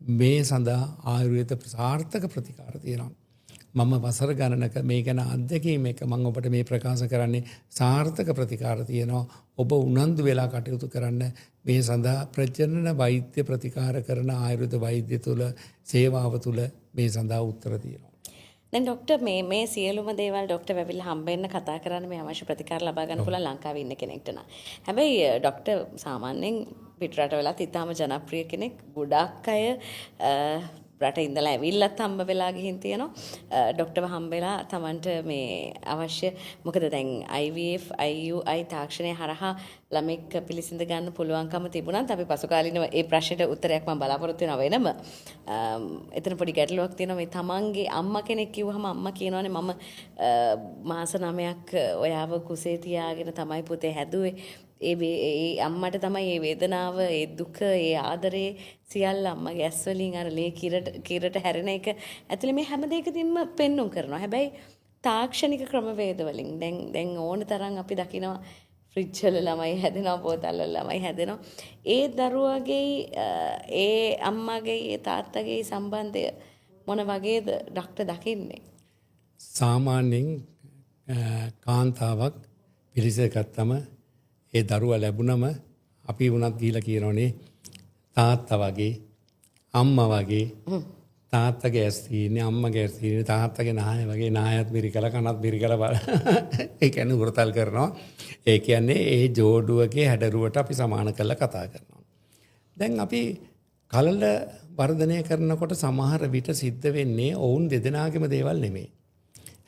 මේ සඳහා ආයුර්වේද සාර්ථක ප්‍රතිකාර තියෙනවා. මම වසර ගණනක මේ ගැන අත්දැකීම් එක මම ඔබට මේ ප්‍රකාශ කරන්නේ සාර්ථක ප්‍රතිකාර තියෙනවා. ඔබ උනන්දු වෙලා කටයුතු කරන්න මේ සඳහා ප්‍රජනන වෛද්‍ය ප්‍රතිකාර කරන ආයුර්වේද වෛද්‍ය තුල සේවාව තුල මේ සඳහා උත්තර තියෙනවා. දැන් ડોක්ටර් මේ සියලුම දේවල් ડોක්ටර් වෙවිලා හම්බෙන්න කතා කරන්නේ මේ අවශ්‍ය ප්‍රතිකාර ලබා ගන්න පුළුවන් ලංකාවේ ඉන්න කෙනෙක්ට නා. හැබැයි ડોක්ටර් සාමාන්‍යයෙන් පිටරට වෙලත් ඉතාම ජනප්‍රිය කෙනෙක්. ගොඩක් අය රට ඉඳලා ඇවිල්ලත් හම්බ වෙලා ගිහින් තියෙනවා. ડોක්ටර්ව හම්බෙලා Tamanට මේ අවශ්‍ය මොකද දැන් IVF IUI තාක්ෂණය හරහා ළමෙක් පිළිසිඳ ගන්න පුළුවන්කම තිබුණත් අපි පසු කාලිනව ඒ ප්‍රශ්නෙට උත්තරයක් මම බලාපොරොත්තු වෙනවා වෙනම. එතන පොඩි ගැටලුවක් තියෙනවා මේ තමන්ගේ අම්මා කෙනෙක් කිව්වහම අම්මා කියනවානේ මම මාස 9ක් ඔයාව කුසේ තියාගෙන තමයි පුතේ හැදුවේ. ඒ අම්මට තමයි මේ වේදනාව, ඒ දුක, ඒ ආදරේ සියල්ල අම්මගේ ඇස් වලින් අර ලේ කිරට හැරෙන එක ඇතුලේ මේ හැම දෙයකදීම පෙන්눔 කරනවා. හැබැයි තාක්ෂණික ක්‍රමවේද වලින් දැන් ඕන තරම් අපි දකිනවා ෆ්‍රිජ් වල ළමයි හැදෙනවා, බෝතල් වල ළමයි හැදෙනවා. ඒ දරුවගේ ඒ අම්මගේ ඒ තාත්තගේ සම්බන්ධය මොන වගේද ડોක්ටර් දකින්නේ? සාමාන්‍යයෙන් කාන්තාවක් පිළිසගත්තම ඒ දරුවා ලැබුණම අපි වුණත් ගිහිලා කියනෝනේ තාත්තා වගේ අම්මා වගේ තාත්තගේ ඇස් තියෙන්නේ අම්මගේ ඇස් තියෙන්නේ තාත්තගේ නාය වගේ නායත් මිරිකලා කනත් මිරිකලා බල ඒ කියන්නේ උරතල් කරනවා. ඒ කියන්නේ ඒ ජෝඩුවගේ හැඩරුවට අපි සමාන කරලා කතා කරනවා. දැන් අපි කලල වර්ධනය කරනකොට සමහර විට සිද්ධ වෙන්නේ ඔවුන් දෙදෙනාගේම දේවල් නෙමෙයි.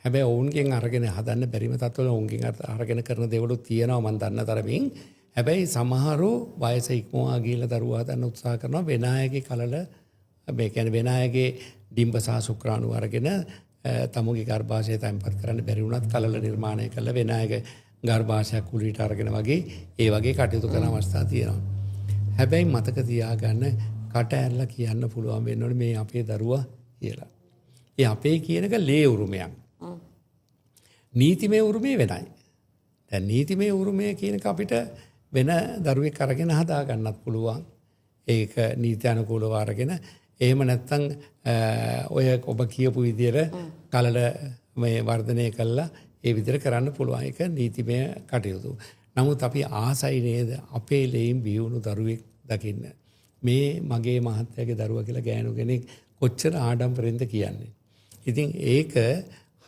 හැබැයි ඔවුන්ගෙන් අරගෙන හදන්න බැරිම තත්ත්වවල ඔවුන්ගෙන් අරගෙන කරන දේවලුත් තියෙනවා මම දන්න තරමින්. හැබැයි සමහරු වයස ඉක්මවා ගිහලා දරුවා හදන්න උත්සාහ කරනවා වෙන අයගේ කලල මේ කියන්නේ වෙන අයගේ ඩිම්බ සහ ශුක්‍රාණු අරගෙන තමුගේ ගර්භාෂය තැන්පත් කරන්න බැරි වුණත් කලල නිර්මාණය කළ වෙන අයගේ ගර්භාෂයක් කුලියට අරගෙන වගේ ඒ වගේ කටයුතු කරන අවස්ථා තියෙනවා. හැබැයි මතක තියාගන්න කට ඇරලා කියන්න පුළුවන් වෙන්න ඕනේ මේ අපේ දරුවා කියලා. ඒ අපේ කියන එක ලේ උරුමයක්. නීතිමය උරුමය වෙනයි. දැන් නීතිමය උරුමය කියන එක අපිට වෙන දරුවෙක් අරගෙන හදා ගන්නත් පුළුවන්. ඒක නීති අනුකූලව අරගෙන එහෙම නැත්නම් ඔය ඔබ කියපු විදිහට කලල මේ වර්ධනය කළා ඒ විදිහට කරන්න පුළුවන්. ඒක නීතිමය කටයුතු. නමුත් අපි ආසයි නේද අපේ ලේම් බියුණු දරුවෙක් දකින්න. මේ මගේ මහත්තයාගේ දරුවා කියලා ගෑනු කෙනෙක් කොච්චර ආඩම්බරෙන්ද කියන්නේ. ඉතින් ඒක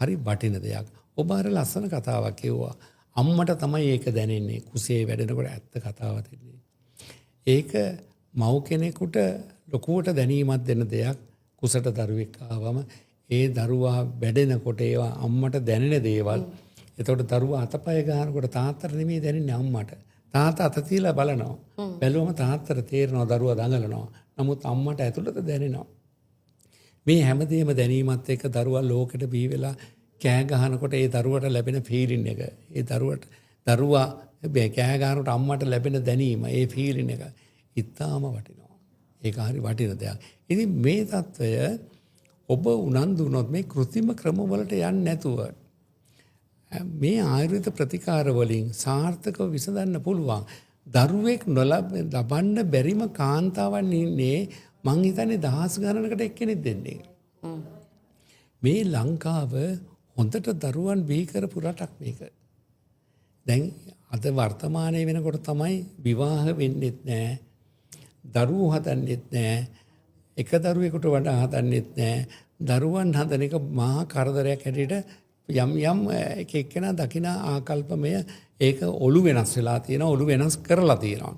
හරි වටින දෙයක්. ඔබ අර ලස්සන කතාවක් කිව්වා. අම්මට තමයි ඒක දැනෙන්නේ. කුසේ වැඩෙනකොට ඇත්ත කතාව තියෙන්නේ. ඒක මව් කෙනෙකුට ලොකුවට දැනීමක් දෙන දෙයක්. කුසට දරුවෙක් ආවම ඒ දරුවා වැඩෙනකොට ඒවා අම්මට දැනෙන දේවල්. එතකොට දරුවා අතපය ගන්නකොට තාත්තට නෙමෙයි දැනෙන්නේ අම්මට. තාත්තා අත තියලා බලනවා. බැලුවම තාත්තට තේරෙනවා දරුවා දඟලනවා. නමුත් අම්මට ඇතුළත දැනෙනවා. මේ හැමදේම දැනීමත් එක්ක දරුවා ලෝකෙට බිහි වෙලා කෑ ගහනකොට ඒ දරුවට ලැබෙන ෆීලින් එක. ඒ දරුවා කෑ ගහනකොට අම්මට ලැබෙන දැනීම, ඒ ෆීලින් එක ඉතාම වටිනවා. ඒක හරි වටින දෙයක්. ඉතින් මේ తত্ত্বය ඔබ උනන්දු වුණොත් මේ કૃත්‍රිම ක්‍රම වලට යන්නේ නැතුව මේ ආයුර්වේද ප්‍රතිකාර වලින් සාර්ථකව විසඳන්න පුළුවන්. දරුවෙක් ලබන්න බැරිම කාන්තාවන් ඉන්නේ මං හිතන්නේ දහස් ගණනකට එක්කෙනෙක් දෙන්නේ. මේ ලංකාව හොඳට දරුවන් බිහි කරපු රටක් මේක. දැන් අද වර්තමානයේ වෙනකොට තමයි විවාහ වෙන්නෙත් නැහැ. දරුවෝ හදන්නෙත් නැහැ. එක දරුවෙකුට වඩා හදන්නෙත් නැහැ. දරුවන් හදන එක මහා කරදරයක් හැටියට යම් එක එක්කෙනා දකින ආකල්පමය ඒක ඔලු වෙනස් වෙලා තියෙනවා. ඔලු වෙනස් කරලා තියෙනවා.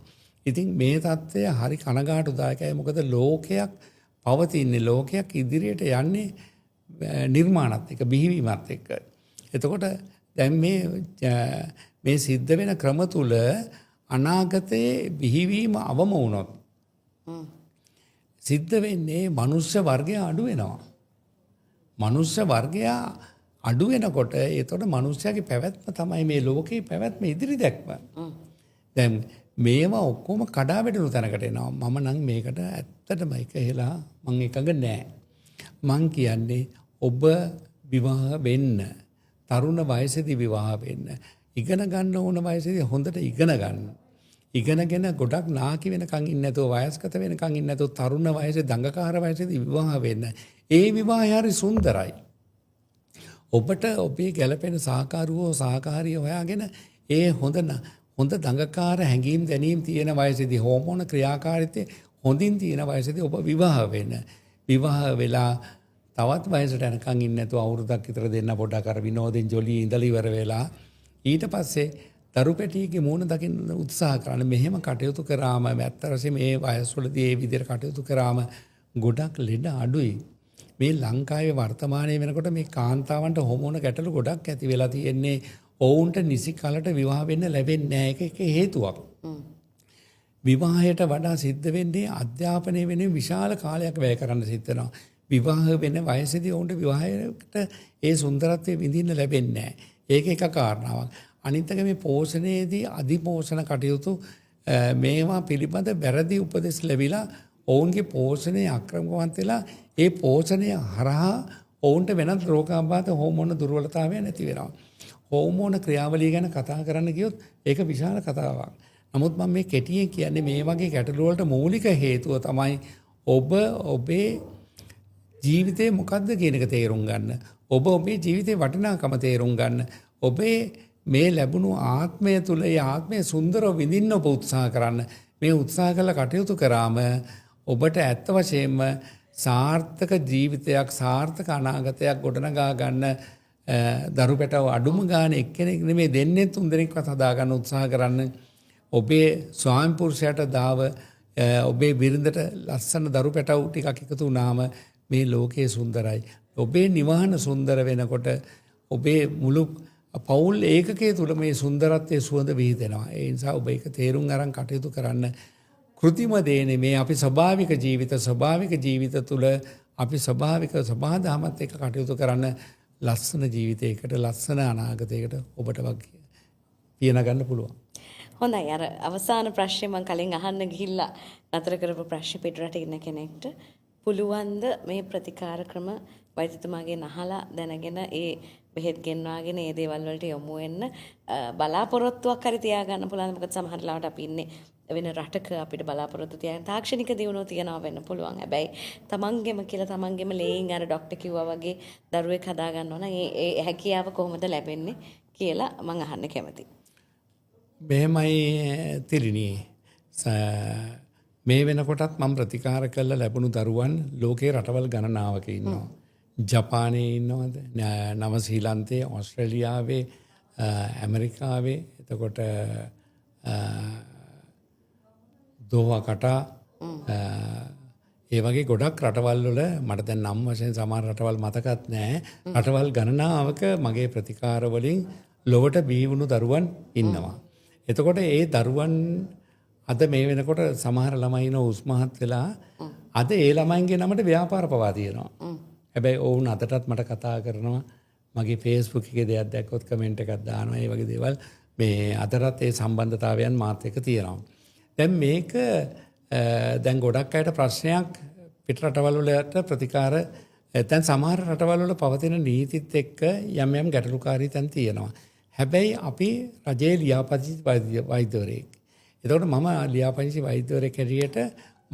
ඉතින් මේ தත්ත්වය හරි කනගාටුදායකයි. මොකද ලෝකයක් පවතින්නේ, ලෝකයක් ඉදිරියට යන්නේ නිර්මාණත් එක්ක, බිහිවීමත් එක්ක. එතකොට දැන් මේ සිද්ධ වෙන ක්‍රම තුල අනාගතයේ බිහිවීම අවම වුණොත් සිද්ධ වෙන්නේ මනුෂ්‍ය වර්ගය අඩු වෙනවා. මනුෂ්‍ය වර්ගය අඩු වෙනකොට ඒතකොට මනුෂ්‍යයාගේ පැවැත්ම තමයි මේ ලෝකේ පැවැත්ම ඉදිරි දැක්ම. දැන් මේවා ඔක්කොම කඩා වැටෙන තැනකට එනවා. මම නම් මේකට ඇත්තටම එකහෙලා මං එකඟ නෑ. මං කියන්නේ ඔබ විවාහ වෙන්න, තරුණ වයසේදී විවාහ වෙන්න, ඉගෙන ගන්න ඕන වයසේදී හොඳට ඉගෙන ගන්න. ඉගෙනගෙන ගොඩක් නාකි වෙනකන් ඉන්නේ නැතුව, වයස්ගත වෙනකන් ඉන්නේ නැතුව තරුණ වයසේ දඟකාර වයසේදී විවාහ වෙන්න. ඒ විවාහය හරි සුන්දරයි. ඔබට ඔබේ ගැළපෙන සහකාරිය හොයාගෙන ඒ හොඳ දඟකාර හැඟීම් දැනීම් තියෙන වයසේදී, හෝමෝන ක්‍රියාකාරීත්වය හොඳින් තියෙන වයසේදී ඔබ විවාහ වෙන්න. විවාහ වෙලා තවත් වයසට යනකම් ඉන්නේ නැතුව අවුරුද්දක් විතර දෙන්න පොඩ්ඩක් අර විනෝදෙන් ජොලි ඉඳලා ඉවර වෙලා ඊට පස්සේ දරු පැටියෙක්ගේ මූණ දකින්න උත්සාහ කරන්න. මෙහෙම කටයුතු කරාම ඇත්ත වශයෙන්ම මේ වයස්වලදී මේ විදිහට කටයුතු කරාම ගොඩක් ලෙඩ අඩුයි. මේ ලංකාවේ වර්තමානයේ වෙනකොට මේ කාන්තාවන්ට හෝමෝන ගැටලු ගොඩක් ඇති වෙලා තියෙන්නේ. ඔවුන්ට නිසි කලට විවාහ වෙන්න ලැබෙන්නේ නැහැ. ඒක හේතුවක්. විවාහයට වඩා සිද්ධ වෙන්නේ අධ්‍යාපනය වෙනුවෙන් විශාල කාලයක් වැය කරන්න සිද්ධ වෙනවා. විවාහ වෙන වයසේදී ඔවුන්ට විවාහයකට ඒ සුන්දරත්වය විඳින්න ලැබෙන්නේ නැහැ. ඒක එක කාරණාවක්. අනිත් එක මේ පෝෂණයේදී අධිපෝෂණ කටයුතු මේවා පිළිබඳ වැරදි උපදෙස් ලැබිලා ඔවුන්ගේ පෝෂණය අක්‍රමවත් වෙලා ඒ පෝෂණය හරහා ඔවුන්ට වෙනත් රෝගාබාධ, හෝමෝන දුර්වලතාවය නැති වෙනවා. හෝමෝන ක්‍රියාවලිය ගැන කතා කරන්න ගියොත් ඒක විශාල කතාවක්. නමුත් මම මේ කෙටියෙන් කියන්නේ මේ වගේ ගැටලු වලට මූලික හේතුව තමයි ඔබ ඔබේ ජීවිතේ මොකද්ද කියන එක තේරුම් ගන්න. ඔබ ඔබේ ජීවිතේ වටිනාකම තේරුම් ගන්න. ඔබේ මේ ලැබුණු ආත්මය තුල ඒ ආත්මය සුන්දරව විඳින්න ඔබ උත්සාහ කරන්න. මේ උත්සාහ කළ කටයුතු කරාම ඔබට ඇත්ත වශයෙන්ම සාර්ථක ජීවිතයක්, සාර්ථක අනාගතයක් ගොඩනගා ගන්න දරු පැටව අඩුම ගානේ එක්කෙනෙක් නෙමෙයි දෙන්නේ තුන් දෙනෙක්වත් හදා ගන්න උත්සාහ කරන්න. ඔබේ ස්වාමි පුරුෂයාට දාව ඔබේ බිරිඳට ලස්සන දරු පැටව ටිකක් එකතු වුණාම මේ ලෝකයේ සුන්දරයි. ඔබේ නිවහන සුන්දර වෙනකොට ඔබේ මුළු පවුල් ඒකකයේ තුල මේ සුන්දරත්වයේ සුවඳ විහිදෙනවා. ඒ නිසා ඔබ ඒක තේරුම් අරන් කටයුතු කරන්න. කෘතිම දේනේ මේ අපි ස්වභාවික ජීවිත තුල අපි සබහාදහමත් එක්ක කටයුතු කරන්න ලස්සන ජීවිතයකට, ලස්සන අනාගතයකට ඔබට වගේ පියන ගන්න පුළුවන්. හොඳයි. අර අවසාන ප්‍රශ්නේ මම කලින් අහන්න ගිහිල්ලා නතර කරපු ප්‍රශ්නේ පිටරට ඉන්න කෙනෙක්ට පුළුවන්ද මේ ප්‍රතිකාර ක්‍රම වෛද්‍යතුමාගෙන් අහලා දැනගෙන ඒ බෙහෙත් ගෙන්වාගෙන ඒ දේවල් වලට යොමු වෙන්න බලාපොරොත්තුවක් හරි තියාගන්න පුළුවන්. මොකද සමහර ලාවට අපි ඉන්නේ වෙන රටක අපිට බලාපොරොත්තු තියාගෙන තාක්ෂණික දියුණුව තියනවා වෙන්න පුළුවන්. හැබැයි තමන්ගෙම ලේයින් අර ડોක්ටර් කිව්වා වගේ දරුවෙක් හදා ගන්න ඕන. ඒ හැකියාව කොහොමද ලැබෙන්නේ කියලා මම අහන්න කැමතියි. මෙහෙමයි තිරිණි. මේ වෙනකොටත් මම ප්‍රතිකාර කරලා ලැබුණු දරුවන් ලෝකේ රටවල් ගණනාවක ඉන්නවා. ජපානයේ ඉන්නවද? නවසීලන්තයේ, ඕස්ට්‍රේලියාවේ, ඇමරිකාවේ, එතකොට දෝහා කටා ඒ වගේ ගොඩක් රටවල් වල මට දැන් නම් වශයෙන් සමහර රටවල් මතකත් නැහැ. රටවල් ගණනාවක මගේ ප්‍රතිකාර වලින් ලොවට බිහි වුණු දරුවන් ඉන්නවා. එතකොට ඒ දරුවන් අද මේ වෙනකොට සමහර ළමයි ඉන්න උස්මහත් වෙලා අද ඒ ළමයින්ගේ නමට ව්‍යාපාර පවා තියෙනවා. හැබැයි ඔවුන් අදටත් මට කතා කරනවා මගේ Facebook එකේ දෙයක් දැක්කොත් කමෙන්ට් එකක් දානවා. ඒ වගේ දේවල් මේ අදටත් ඒ සම්බන්ධතාවයන් මාත් එක්ක තියෙනවා. දැන් මේක දැන් ගොඩක් අයට ප්‍රශ්නයක් පිට රටවල් වලට ප්‍රතිකාර දැන් සමහර රටවල් වල පවතින නීතිත් එක්ක යම් යම් ගැටලුකාරී තැන් තියෙනවා. හැබැයි අපි රජයේ ලියාපදිංචි වෛද්‍යවරයෙක්. එතකොට මම ලියාපදිංචි වෛද්‍යවරයෙක් හැටියට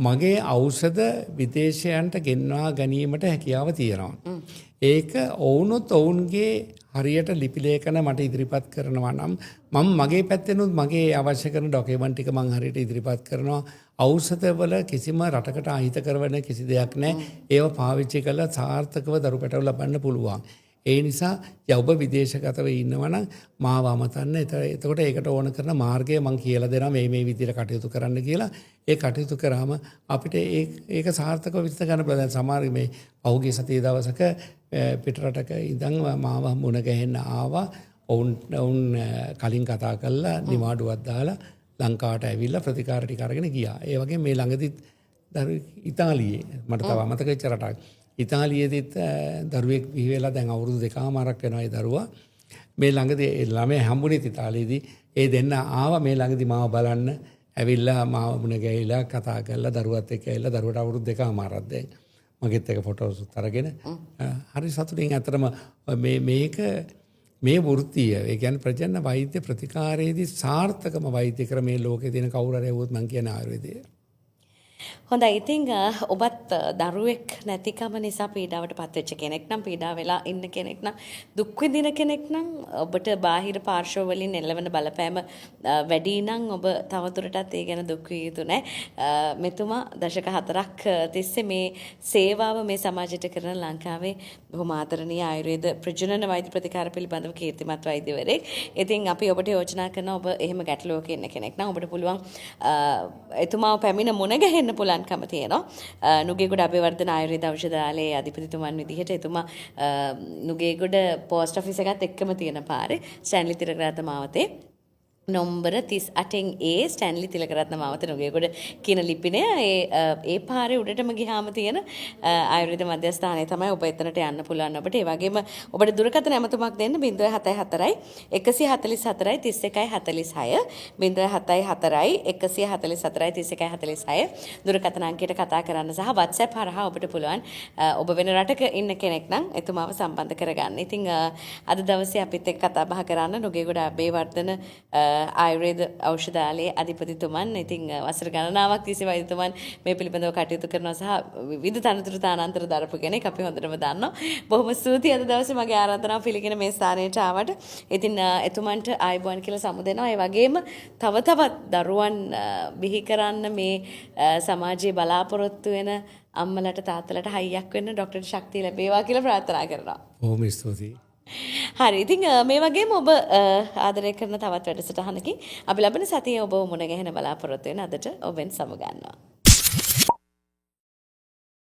මගේ ඖෂධ විදේශයන්ට ගෙන්වා ගැනීමට හැකියාව තියෙනවා. ඒක ඔවුනොත් ඔවුන්ගේ හරියට ලිපි ලේඛන මට ඉදිරිපත් කරනවා නම් මම මගේ පැත්තෙනුත් මගේ අවශ්‍ය කරන ඩොකියුමන්ට් ටික මම හරියට ඉදිරිපත් කරනවා. ඖෂධවල කිසිම රටකට අහිතකර වෙන කිසි දෙයක් නැහැ. ඒව පාවිච්චි කරලා සාර්ථකව දරු පැටව ලබන්න පුළුවන්. ඒ නිසා ඔබ විදේශගතව ඉන්නවා නම් මාව අමතන්න. එතකොට ඒකට ඕන කරන මාර්ගය මම කියලා දෙනවා මේ විදිහට කටයුතු කරන්න කියලා. ඒ කටයුතු කරාම අපිට ඒක සාර්ථකව විස්තර ගන්න පුළුවන්. සමහර මේ පහුගිය සතියේ දවසක පිටරටක ඉඳන් මාව මුණ ගැහෙන්න ආවා. ඔවුන් කලින් කතා කරලා නිවාඩුවක් දාලා ලංකාවට ඇවිල්ලා ප්‍රතිකාර ටික අරගෙන ගියා. ඒ වගේ මේ ළඟදිත් ඉතාලියේ මට තව අමතක වෙච්ච රටක්. ඉතාලියේදීත් දරුවෙක් බිහි වෙලා දැන් අවුරුදු 2කමාරක් වෙනවා ඒ දරුවා. මේ ළඟදී ළමයා හම්බුනේ ඉතාලියේදී. ඒ දෙන්න ආවා මේ ළඟදී මාව බලන්න. ඇවිල්ලා මාව මුණ ගැහිලා කතා කරලා දරුවත් එක්ක ඇවිල්ලා දරුවට අවුරුදු 2කමාරක් දැන්. මගෙත් එක ෆොටෝස් අරගෙන හරි සතුටින් අතරම මේක මේ වෘත්තිය ඒ කියන්නේ ප්‍රජනන වෛද්‍ය ප්‍රතිකාරයේදී සාර්ථකම වෛද්‍ය ක්‍රම මේ ලෝකේ තියෙන කවුරු හරි આવුවොත් මම කියන්නේ ආයුර්වේදය. හොඳයි. ඉතින් ඔබත් දරුවෙක් නැතිකම නිසා පීඩාවට පත්වෙච්ච කෙනෙක් නම් පීඩා වෙලා ඉන්න කෙනෙක් නම් දුක් විඳින කෙනෙක් නම් ඔබට බාහිර පාර්ශ්ව වලින් එළවෙන බලපෑම වැඩි නම් ඔබ තවදුරටත් ඒ ගැන දුක් විය යුතු නැහැ. මෙතුමා දශක 4ක් තිස්සේ මේ සේවාව මේ සමාජයට කරන ලංකාවේ බොහොම ආදරණීය ආයුර්වේද ප්‍රජනන වෛද්‍ය ප්‍රතිකාර පිළිබඳව කීර්තිමත් වෛද්‍යවරයෙක්. ඉතින් අපි ඔබට යෝජනා කරනවා ඔබ එහෙම ගැටලුවක ඉන්න කෙනෙක් නම් ඔබට පුළුවන් එතුමාව පැමිණ මුණ ගැහෙන්න පුළුවන්කම තියෙනවා. නුගේගොඩ අබේවර්ධන ආයුර්වේද ඖෂධාලයේ අධිපතිතුමන් විදිහට එතුමා නුගේගොඩ පෝස්ට් ඔෆිස් එකත් එක්කම තියෙන පාරේ ස්ටැන්ලි තිලකරත්න මාවතේ නොම්බර 38 A ස්ටැන්ලි තිලකරත්න මාවත නුගේගොඩ කියන ලිපිනය ඒ පාරේ උඩටම ගියාම තියෙන ආයුර්වේද මධ්‍යස්ථානය තමයි ඔබ එතනට යන්න පුළුවන් ඔබට. ඒ වගේම ඔබට දුරකථන ඇමතුමක් දෙන්න 074 144 31 46 074 144 31 දුරකථන අංකයට කතා කරන්න සහ WhatsApp හරහා ඔබට පුළුවන් ඔබ වෙන රටක ඉන්න කෙනෙක් නම් එතුමාව සම්බන්ධ කරගන්න. ඉතින් අද දවසේ අපිත් එක්ක කතා බහ කරන්න නුගේගොඩ අබේවර්ධන ආයුර්වේද ඖෂධාලයේ අධිපතිතුමන්. ඉතින් වසර ගණනාවක් තිස්සේ වෛද්‍යතුමන් මේ පිළිබඳව කටයුතු කරනවා සහ විවිධ තනතුරු තානාන්තර දරපු කෙනෙක් අපි හොඳටම දන්නවා. බොහොම ස්තුතියි අද දවසේ මගේ ආරාධනාව පිළිගෙන මේ ස්ථානයට ආවට. ඉතින් එතුමන්ට ආයුබෝවන් කියලා සමු දෙනවා. ඒ වගේම තවත් දරුවන් බිහි කරන්න මේ සමාජයේ බලාපොරොත්තු වෙන අම්මලට තාත්තලට හයියක් වෙන්න ડોක්ටර් ශක්තිය ලැබේවා කියලා ප්‍රාර්ථනා කරනවා. බොහොම ස්තුතියි. හරි. ඉතින් මේ වගේම ඔබ ආදරය කරන තවත් වැඩසටහනකින් අපි ලබන සතියේ ඔබව මුණ ගැහෙන බලාපොරොත්තු වෙන අදට ඔබෙන් සමු ගන්නවා.